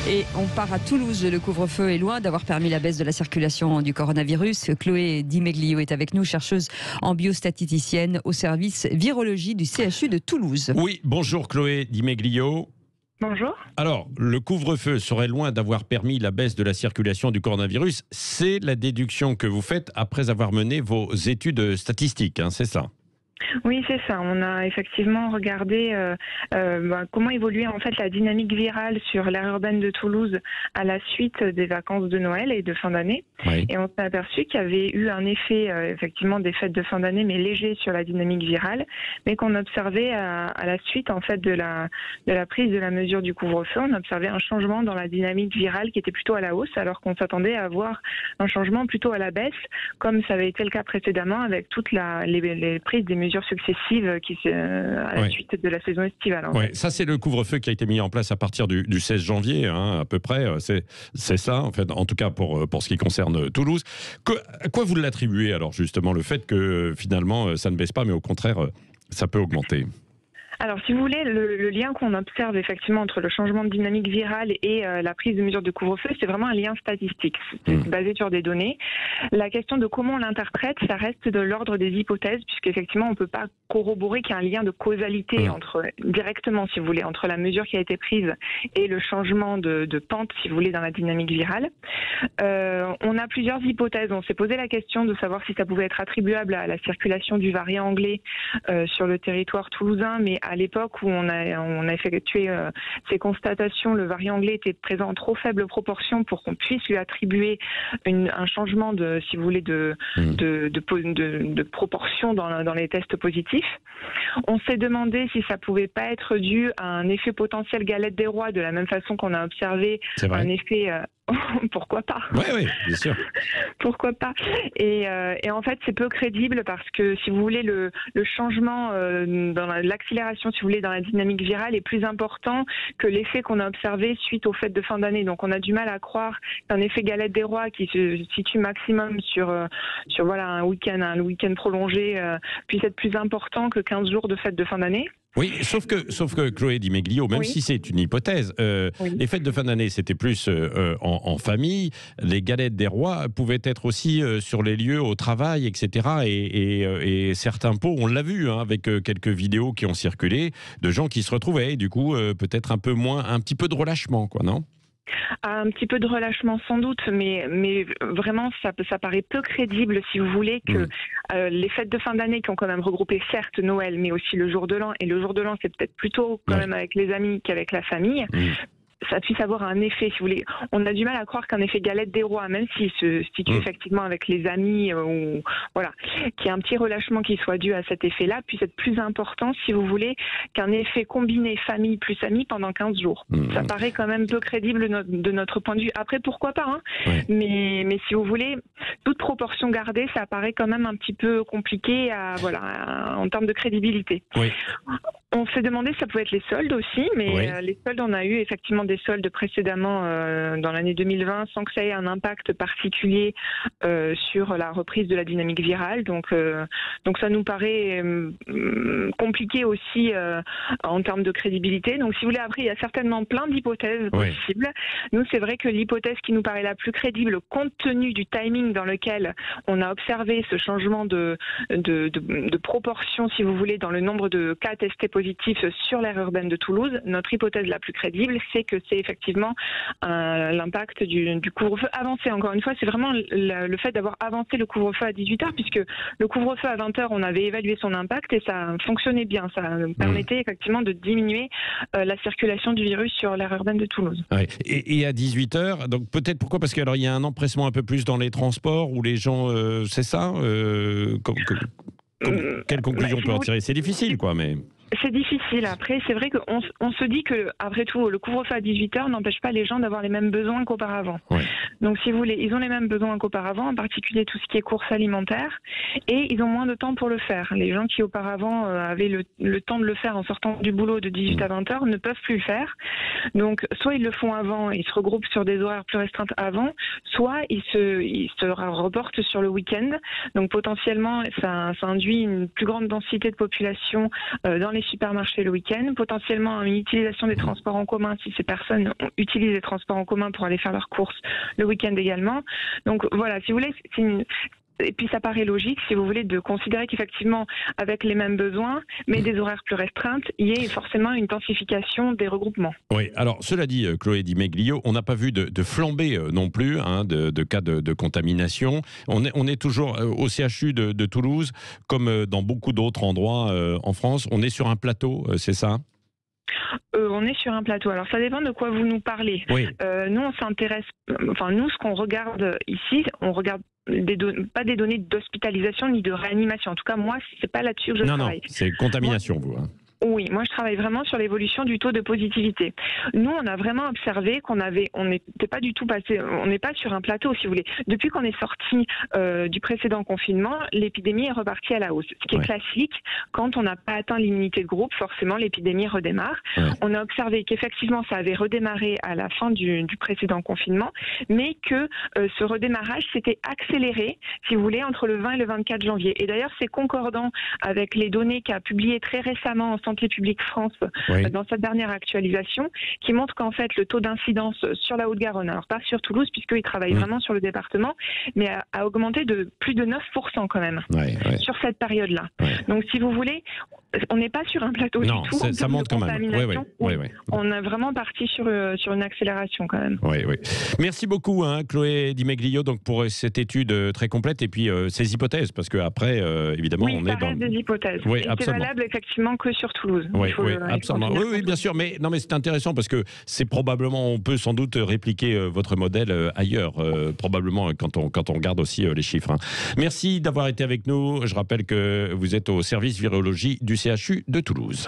Et on part à Toulouse. Le couvre-feu est loin d'avoir permis la baisse de la circulation du coronavirus. Chloé Di Meglio est avec nous, chercheuse en biostatisticienne au service virologie du CHU de Toulouse. Oui, bonjour Chloé Di Meglio. Bonjour. Alors, le couvre-feu serait loin d'avoir permis la baisse de la circulation du coronavirus. C'est la déduction que vous faites après avoir mené vos études statistiques, c'est ça ? Oui, c'est ça. On a effectivement regardé comment évoluait en fait la dynamique virale sur l'aire urbaine de Toulouse à la suite des vacances de Noël et de fin d'année. Oui. Et on s'est aperçu qu'il y avait eu un effet effectivement des fêtes de fin d'année, mais léger sur la dynamique virale, mais qu'on observait à la suite en fait de la prise de la mesure du couvre-feu. On observait un changement dans la dynamique virale qui était plutôt à la hausse, alors qu'on s'attendait à avoir un changement plutôt à la baisse, comme ça avait été le cas précédemment avec toutes les prises des mesures successives à la suite de la saison estivale. Ouais, ça c'est le couvre-feu qui a été mis en place à partir du 16 janvier, à peu près. C'est ça, en fait, en tout cas pour ce qui concerne Toulouse. À quoi vous l'attribuez alors justement, le fait que finalement ça ne baisse pas, mais au contraire ça peut augmenter ? Alors, si vous voulez, le lien qu'on observe effectivement entre le changement de dynamique virale et la prise de mesures de couvre-feu, c'est vraiment un lien statistique, c'est basé sur des données. La question de comment on l'interprète, ça reste de l'ordre des hypothèses, puisqu'effectivement, on ne peut pas corroborer qu'il y a un lien de causalité directement, si vous voulez, entre la mesure qui a été prise et le changement de pente, si vous voulez, dans la dynamique virale. On a plusieurs hypothèses. On s'est posé la question de savoir si ça pouvait être attribuable à la circulation du variant anglais sur le territoire toulousain, mais à l'époque où on a effectué ces constatations, le variant anglais était présent en trop faible proportion pour qu'on puisse lui attribuer un changement de, si vous voulez, de proportion dans les tests positifs. On s'est demandé si ça pouvait pas être dû à un effet potentiel galette des rois, de la même façon qu'on a observé un effet... Pourquoi pas ? Oui, bien sûr. Pourquoi pas ? Et en fait, c'est peu crédible parce que, si vous voulez, le changement dans l'accélération, si vous voulez, dans la dynamique virale est plus important que l'effet qu'on a observé suite aux fêtes de fin d'année. Donc, on a du mal à croire qu'un effet galette des rois qui se situe maximum sur voilà, un week-end prolongé puisse être plus important que 15 jours de fêtes de fin d'année. Oui, sauf que Chloé Di Meglio, même si c'est une hypothèse, les fêtes de fin d'année, c'était plus en famille. Les galettes des rois pouvaient être aussi sur les lieux, au travail, etc. Et certains pots, on l'a vu, avec quelques vidéos qui ont circulé, de gens qui se retrouvaient, du coup, peut-être un petit peu de relâchement, quoi, non ? Un petit peu de relâchement sans doute, mais vraiment ça paraît peu crédible, si vous voulez, que les fêtes de fin d'année qui ont quand même regroupé certes Noël, mais aussi le jour de l'an, et le jour de l'an c'est peut-être plutôt quand même avec les amis qu'avec la famille, ça puisse avoir un effet, si vous voulez. On a du mal à croire qu'un effet galette des rois, même s'il se situe effectivement avec les amis, ou voilà, qu'il y ait un petit relâchement qui soit dû à cet effet-là, puisse être plus important, si vous voulez, qu'un effet combiné famille plus amis pendant 15 jours. Ça paraît quand même peu crédible de notre point de vue. Après, pourquoi pas, mais si vous voulez, toute proportion gardée, ça paraît quand même un petit peu compliqué en termes de crédibilité. Oui. On s'est demandé si ça pouvait être les soldes aussi, mais les soldes, on a eu effectivement des soldes précédemment dans l'année 2020 sans que ça ait un impact particulier sur la reprise de la dynamique virale. Donc ça nous paraît compliqué aussi en termes de crédibilité. Donc si vous voulez, après, il y a certainement plein d'hypothèses possibles. Nous, c'est vrai que l'hypothèse qui nous paraît la plus crédible, compte tenu du timing dans lequel on a observé ce changement de proportion, si vous voulez, dans le nombre de cas testés positifs sur l'aire urbaine de Toulouse, notre hypothèse la plus crédible, c'est que c'est effectivement l'impact du couvre-feu avancé. Encore une fois, c'est vraiment le fait d'avoir avancé le couvre-feu à 18h, puisque le couvre-feu à 20h, on avait évalué son impact et ça fonctionnait bien. Ça permettait effectivement de diminuer la circulation du virus sur l'aire urbaine de Toulouse. Ouais. Et à 18h, donc peut-être pourquoi ? Parce qu'il y a un empressement un peu plus dans les transports où les gens... c'est ça quelle conclusion on peut en tirer ? C'est difficile, quoi, mais... C'est difficile. Après, c'est vrai qu'on se dit que, après tout, le couvre-feu à 18h n'empêche pas les gens d'avoir les mêmes besoins qu'auparavant. Ouais. Donc, si vous voulez, ils ont les mêmes besoins qu'auparavant, en particulier tout ce qui est courses alimentaires, et ils ont moins de temps pour le faire. Les gens qui auparavant avaient le temps de le faire en sortant du boulot de 18 à 20h ne peuvent plus le faire. Donc, soit ils le font avant, ils se regroupent sur des horaires plus restreintes avant, soit ils se reportent sur le week-end. Donc, potentiellement, ça induit une plus grande densité de population dans les les supermarchés le week-end, potentiellement une utilisation des transports en commun si ces personnes utilisent les transports en commun pour aller faire leurs courses le week-end également. Donc voilà, si vous voulez, et puis ça paraît logique, si vous voulez, de considérer qu'effectivement, avec les mêmes besoins, mais des horaires plus restreintes, il y ait forcément une intensification des regroupements. Oui, alors cela dit, Chloé Di Meglio, on n'a pas vu de flambée non plus de cas de contamination. On est toujours au CHU de Toulouse, comme dans beaucoup d'autres endroits en France. On est sur un plateau, c'est ça ? On est sur un plateau. Alors ça dépend de quoi vous nous parlez. Oui. Nous, on s'intéresse, enfin nous, ce qu'on regarde ici, on regarde pas des données d'hospitalisation ni de réanimation. En tout cas, moi, c'est pas là-dessus que je travaille. Non, c'est contamination, vous. Oui, moi je travaille vraiment sur l'évolution du taux de positivité. Nous, on a vraiment observé on n'était pas du tout passé, on n'est pas sur un plateau, si vous voulez. Depuis qu'on est sorti du précédent confinement, l'épidémie est repartie à la hausse. Ce qui est classique, quand on n'a pas atteint l'immunité de groupe, forcément l'épidémie redémarre. Ouais. On a observé qu'effectivement ça avait redémarré à la fin du précédent confinement, mais que ce redémarrage s'était accéléré, si vous voulez, entre le 20 et le 24 janvier. Et d'ailleurs, c'est concordant avec les données qu'a publiées très récemment Santé publique France dans sa dernière actualisation, qui montre qu'en fait le taux d'incidence sur la Haute-Garonne, alors pas sur Toulouse puisqu'ils travaillent vraiment sur le département, mais a augmenté de plus de 9% quand même sur cette période-là. Donc si vous voulez, on n'est pas sur un plateau du tout. Ça monte quand même. On est vraiment parti sur une accélération quand même. Merci beaucoup Chloé Di Meglio donc pour cette étude très complète et puis ces hypothèses, parce qu'après évidemment on est dans des hypothèses. C'est valable effectivement que sur Toulouse. Absolument. Oui, bien sûr. Mais c'est intéressant parce que c'est probablement, on peut sans doute répliquer votre modèle ailleurs, probablement quand on regarde aussi les chiffres. Merci d'avoir été avec nous. Je rappelle que vous êtes au service virologie du CHU de Toulouse.